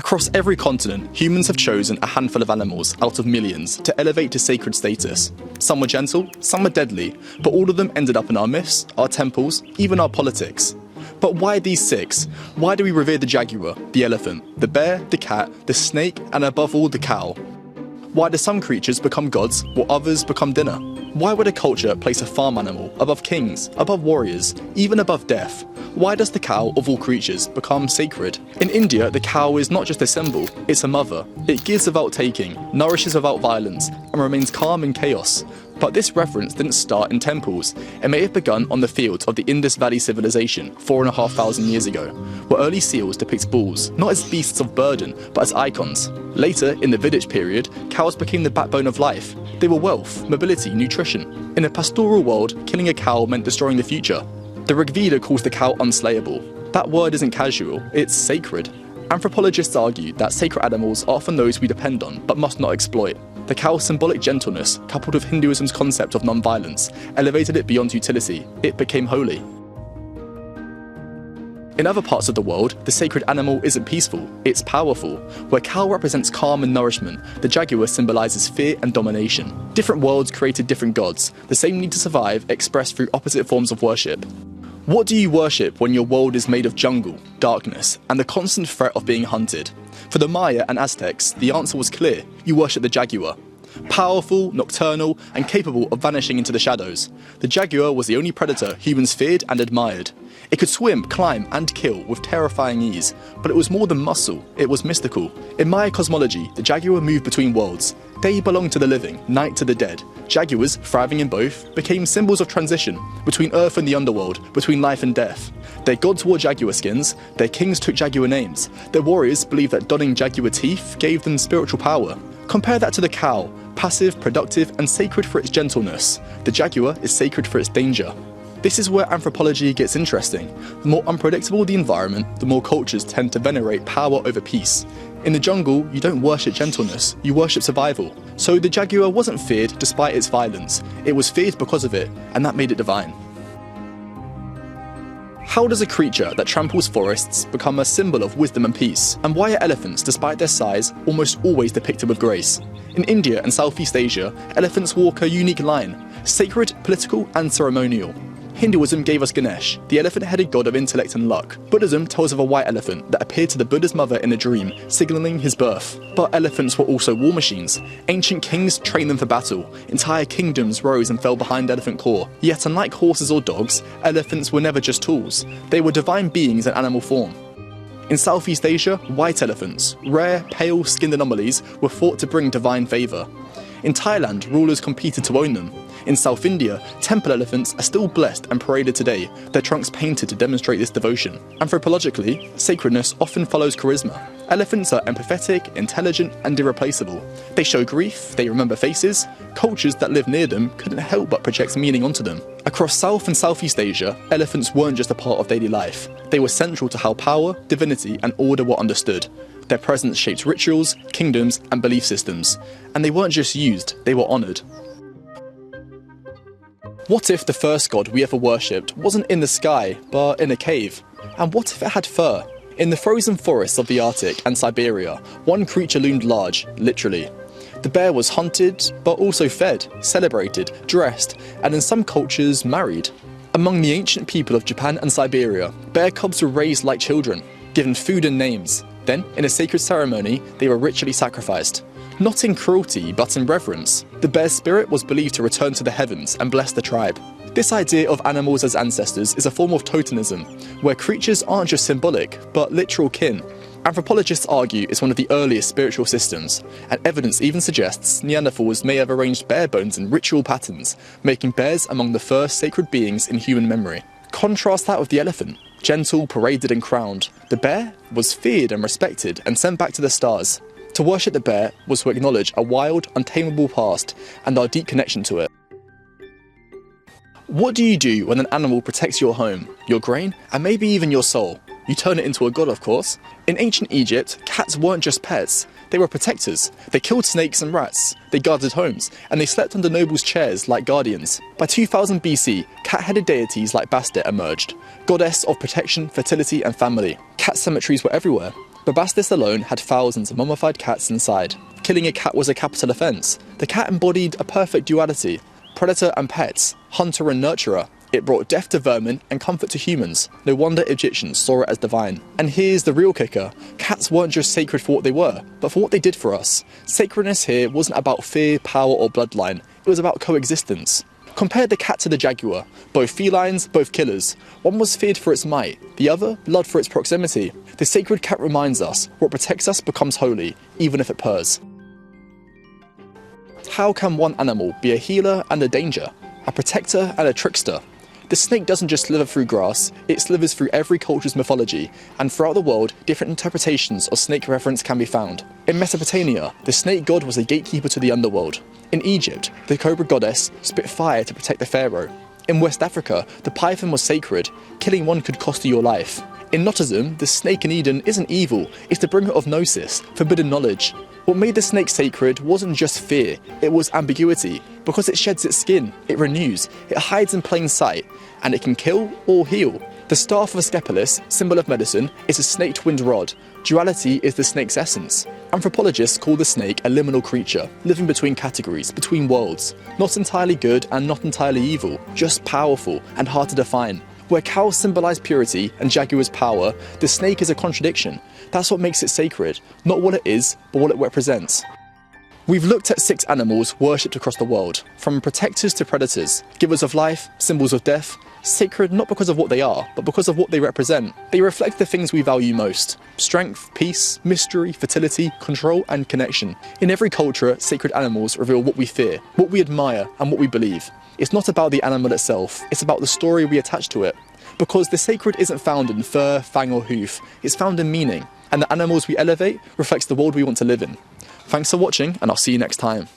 Across every continent, humans have chosen a handful of animals out of millions to elevate to sacred status. Some were gentle, some were deadly, but all of them ended up in our myths, our temples, even our politics. But why these 6? Why do we revere the jaguar, the elephant, the bear, the cat, the snake, and above all the cow? Why do some creatures become gods while others become dinner? Why would a culture place a farm animal above kings, above warriors, even above death? Why does the cow of all creatures become sacred? In India, the cow is not just a symbol, it's a mother. It gives without taking, nourishes without violence, and remains calm in chaos. But this reference didn't start in temples. It may have begun on the fields of the Indus Valley civilization 4,500 years ago, where early seals depict bulls, not as beasts of burden, but as icons. Later, in the Vedic period, cows became the backbone of life. They were wealth, mobility, nutrition. In a pastoral world, killing a cow meant destroying the future. The Rigveda calls the cow unslayable. That word isn't casual, it's sacred. Anthropologists argue that sacred animals are often those we depend on, but must not exploit. The cow's symbolic gentleness, coupled with Hinduism's concept of non-violence, elevated it beyond utility. It became holy. In other parts of the world, the sacred animal isn't peaceful, it's powerful. Where cow represents calm and nourishment, the jaguar symbolises fear and domination. Different worlds created different gods, the same need to survive expressed through opposite forms of worship. What do you worship when your world is made of jungle, darkness, and the constant threat of being hunted? For the Maya and Aztecs, the answer was clear: you worship the jaguar. Powerful, nocturnal, and capable of vanishing into the shadows, the jaguar was the only predator humans feared and admired. It could swim, climb, and kill with terrifying ease, but it was more than muscle, it was mystical. In Maya cosmology, the jaguar moved between worlds. Day belonged to the living, night to the dead. Jaguars, thriving in both, became symbols of transition, between earth and the underworld, between life and death. Their gods wore jaguar skins, their kings took jaguar names, their warriors believed that donning jaguar teeth gave them spiritual power. Compare that to the cow, passive, productive, and sacred for its gentleness. The jaguar is sacred for its danger. This is where anthropology gets interesting. The more unpredictable the environment, the more cultures tend to venerate power over peace. In the jungle, you don't worship gentleness, you worship survival. So the jaguar wasn't feared despite its violence. It was feared because of it, and that made it divine. How does a creature that tramples forests become a symbol of wisdom and peace? And why are elephants, despite their size, almost always depicted with grace? In India and Southeast Asia, elephants walk a unique line: sacred, political, and ceremonial. Hinduism gave us Ganesh, the elephant-headed god of intellect and luck. Buddhism tells of a white elephant that appeared to the Buddha's mother in a dream, signalling his birth. But elephants were also war machines. Ancient kings trained them for battle. Entire kingdoms rose and fell behind elephant core. Yet unlike horses or dogs, elephants were never just tools. They were divine beings in animal form. In Southeast Asia, white elephants, rare, pale-skinned anomalies, were thought to bring divine favour. In Thailand, rulers competed to own them. In South India, temple elephants are still blessed and paraded today, their trunks painted to demonstrate this devotion. Anthropologically, sacredness often follows charisma. Elephants are empathetic, intelligent, and irreplaceable. They show grief, they remember faces. Cultures that live near them couldn't help but project meaning onto them. Across South and Southeast Asia, elephants weren't just a part of daily life. They were central to how power, divinity, and order were understood. Their presence shaped rituals, kingdoms, and belief systems. And they weren't just used, they were honoured. What if the first god we ever worshipped wasn't in the sky, but in a cave? And what if it had fur? In the frozen forests of the Arctic and Siberia, one creature loomed large, literally. The bear was hunted, but also fed, celebrated, dressed, and in some cultures, married. Among the ancient people of Japan and Siberia, bear cubs were raised like children, given food and names. Then, in a sacred ceremony, they were ritually sacrificed. Not in cruelty, but in reverence. The bear's spirit was believed to return to the heavens and bless the tribe. This idea of animals as ancestors is a form of totemism, where creatures aren't just symbolic, but literal kin. Anthropologists argue it's one of the earliest spiritual systems, and evidence even suggests Neanderthals may have arranged bear bones in ritual patterns, making bears among the first sacred beings in human memory. Contrast that with the elephant. Gentle, paraded and crowned, the bear was feared and respected and sent back to the stars. To worship the bear was to acknowledge a wild, untamable past and our deep connection to it. What do you do when an animal protects your home, your grain, and maybe even your soul? You turn it into a god, of course. In ancient Egypt, cats weren't just pets, they were protectors. They killed snakes and rats, they guarded homes, and they slept under nobles' chairs like guardians. By 2000 BC, cat-headed deities like Bastet emerged, goddess of protection, fertility and family. Cat cemeteries were everywhere. Bubastis alone had thousands of mummified cats inside. Killing a cat was a capital offence. The cat embodied a perfect duality, predator and pets, hunter and nurturer. It brought death to vermin and comfort to humans. No wonder Egyptians saw it as divine. And here's the real kicker. Cats weren't just sacred for what they were, but for what they did for us. Sacredness here wasn't about fear, power or bloodline. It was about coexistence. Compare the cat to the jaguar. Both felines, both killers. One was feared for its might, the other loved for its proximity. The sacred cat reminds us, what protects us becomes holy, even if it purrs. How can one animal be a healer and a danger? A protector and a trickster? The snake doesn't just slither through grass, it slithers through every culture's mythology, and throughout the world, different interpretations of snake reference can be found. In Mesopotamia, the snake god was a gatekeeper to the underworld. In Egypt, the cobra goddess spit fire to protect the pharaoh. In West Africa, the python was sacred, killing one could cost you your life. In Gnosticism, the snake in Eden isn't evil, it's the bringer of gnosis, forbidden knowledge. What made the snake sacred wasn't just fear, it was ambiguity. Because it sheds its skin, it renews, it hides in plain sight, and it can kill or heal. The staff of Asclepius, symbol of medicine, is a snake-twinned rod. Duality is the snake's essence. Anthropologists call the snake a liminal creature, living between categories, between worlds. Not entirely good and not entirely evil, just powerful and hard to define. Where cows symbolise purity and jaguars power, the snake is a contradiction. That's what makes it sacred, not what it is, but what it represents. We've looked at 6 animals worshipped across the world, from protectors to predators, givers of life, symbols of death, sacred not because of what they are, but because of what they represent. They reflect the things we value most: strength, peace, mystery, fertility, control and connection. In every culture, sacred animals reveal what we fear, what we admire and what we believe. It's not about the animal itself, it's about the story we attach to it. Because the sacred isn't found in fur, fang or hoof, it's found in meaning, and the animals we elevate reflects the world we want to live in. Thanks for watching, and I'll see you next time.